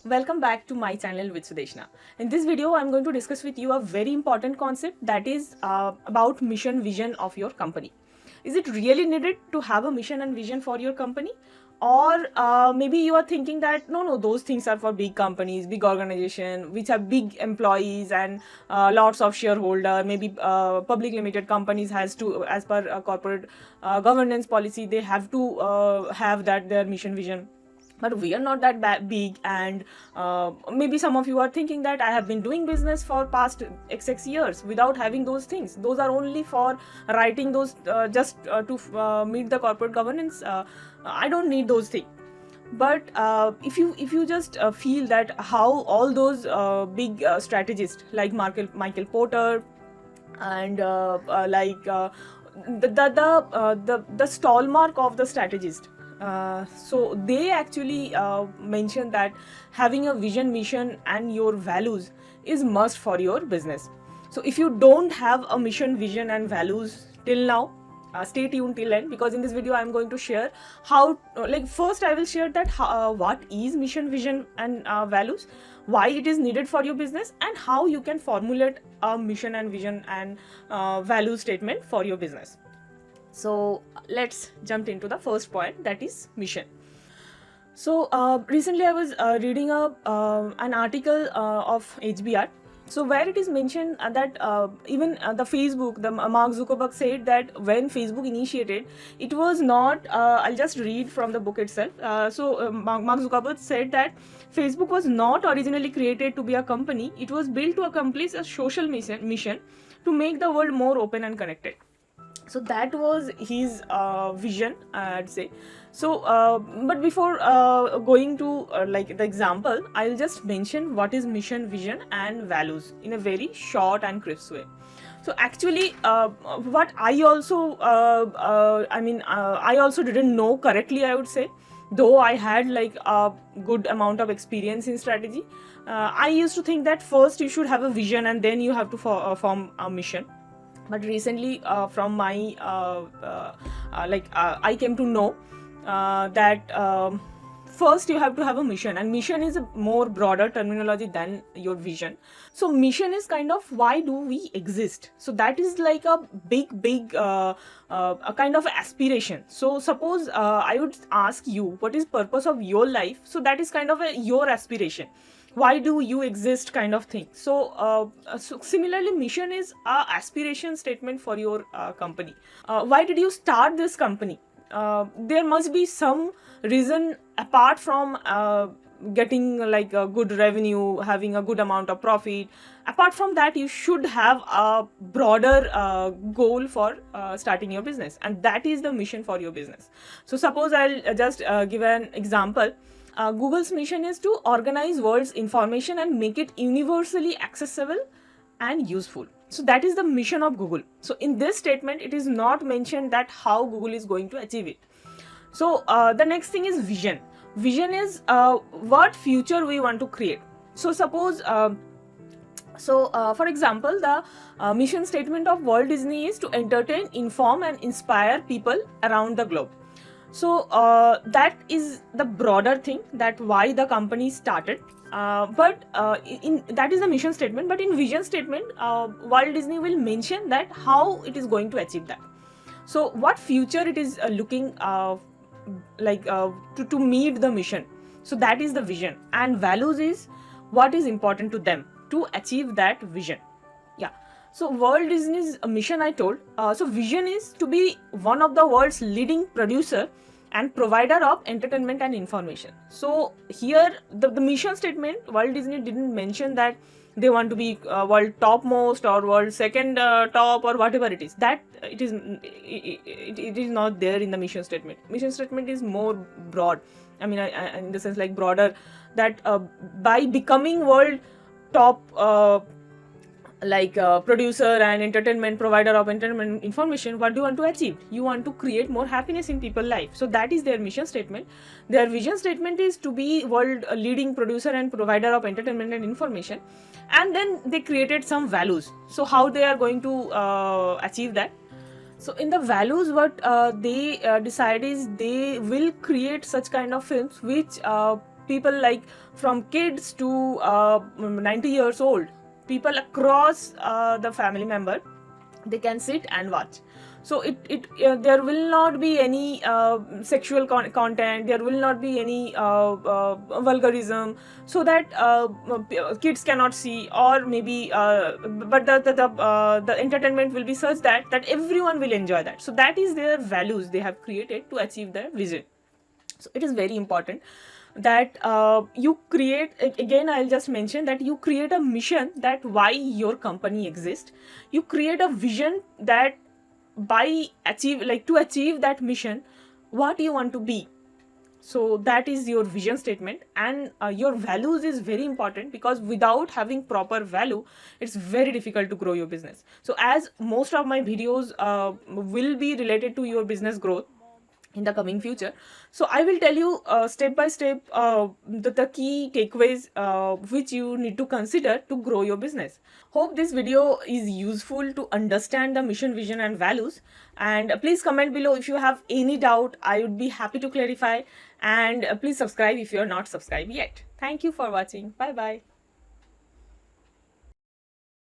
Welcome back to my channel with Sudeshna. In this video, I'm going to discuss with you a very important concept that is about mission vision of your company. Is it really needed to have a mission and vision for your company? Or maybe you are thinking that no, those things are for big companies, big organization, which have big employees and lots of shareholder. Maybe public limited companies has to, as per corporate governance policy, they have to have that their mission vision, but we are not that big. And maybe some of you are thinking that I have been doing business for past xx years without having those things. Those are only for writing those just to meet the corporate governance. I don't need those things. But if you just feel that how all those big strategists like Michael Porter and the stalmark of the strategist, so they actually mention that having a vision, mission and your values is must for your business. So if you don't have a mission, vision and values till now, stay tuned till end, because in this video I'm going to share how first I will share that what is mission, vision and values, why it is needed for your business, and how you can formulate a mission and vision and value statement for your business. So let's jump into the first point, that is mission. So recently I was reading an article of HBR. So where it is mentioned that even the Facebook, the Mark Zuckerberg said that when Facebook initiated, it was not, I'll just read from the book itself. Mark Zuckerberg said that Facebook was not originally created to be a company. It was built to accomplish a social mission to make the world more open and connected. So that was his vision, I'd say. So but before going to like the example, I'll just mention what is mission, vision and values in a very short and crisp way. So actually what I also I also didn't know correctly, I would say, though I had like a good amount of experience in strategy. I used to think that first you should have a vision and then you have to form a mission. But recently from my I came to know that first you have to have a mission, and mission is a more broader terminology than your vision. So mission is kind of why do we exist. So that is like a big a kind of aspiration. So suppose I would ask you what is purpose of your life, so that is kind of your aspiration, why do you exist kind of thing. So similarly mission is a aspiration statement for your company. Why did you start this company? There must be some reason apart from getting like a good revenue, having a good amount of profit. Apart from that, you should have a broader goal for starting your business, and that is the mission for your business. So suppose I'll just give an example. Google's mission is to organize world's information and make it universally accessible and useful. So that is the mission of Google. So in this statement, it is not mentioned that how Google is going to achieve it. So the next thing is vision. Vision is what future we want to create. So suppose for example, the mission statement of Walt Disney is to entertain, inform and inspire people around the globe. So that is the broader thing, that why the company started. But in that is the mission statement. But in vision statement, Walt Disney will mention that how it is going to achieve that. So what future it is looking to meet the mission. So that is the vision. And values is what is important to them to achieve that vision. Yeah. So Walt Disney's mission I told. So vision is to be one of the world's leading producer and provider of entertainment and information. So here the mission statement, Walt Disney didn't mention that they want to be world topmost or world second top or whatever it is. That it is not there in the mission statement. Mission statement is more broad. I mean, in the sense like broader, that by becoming world top producer and entertainment provider of entertainment information, what do you want to achieve? You want to create more happiness in people's life. So that is their mission statement. Their vision statement is to be world leading producer and provider of entertainment and information. And then they created some values. So how they are going to achieve that? So in the values, what they decide is they will create such kind of films which people like from kids to 90 years old, people across the family member, they can sit and watch. So there will not be any sexual content, there will not be any vulgarism, so that kids cannot see, or maybe but the entertainment will be such that everyone will enjoy that. So that is their values they have created to achieve their vision. So it is very important that you create, again I'll just mention that you create a mission, that why your company exists. You create a vision that by to achieve that mission, what you want to be. So that is your vision statement. And your values is very important, because without having proper value, it's very difficult to grow your business. So as most of my videos will be related to your business growth in the coming future, so I will tell you step by step the key takeaways which you need to consider to grow your business. Hope this video is useful to understand the mission, vision and values. And please comment below if you have any doubt. I would be happy to clarify. And please subscribe if you are not subscribed yet. Thank you for watching. Bye bye.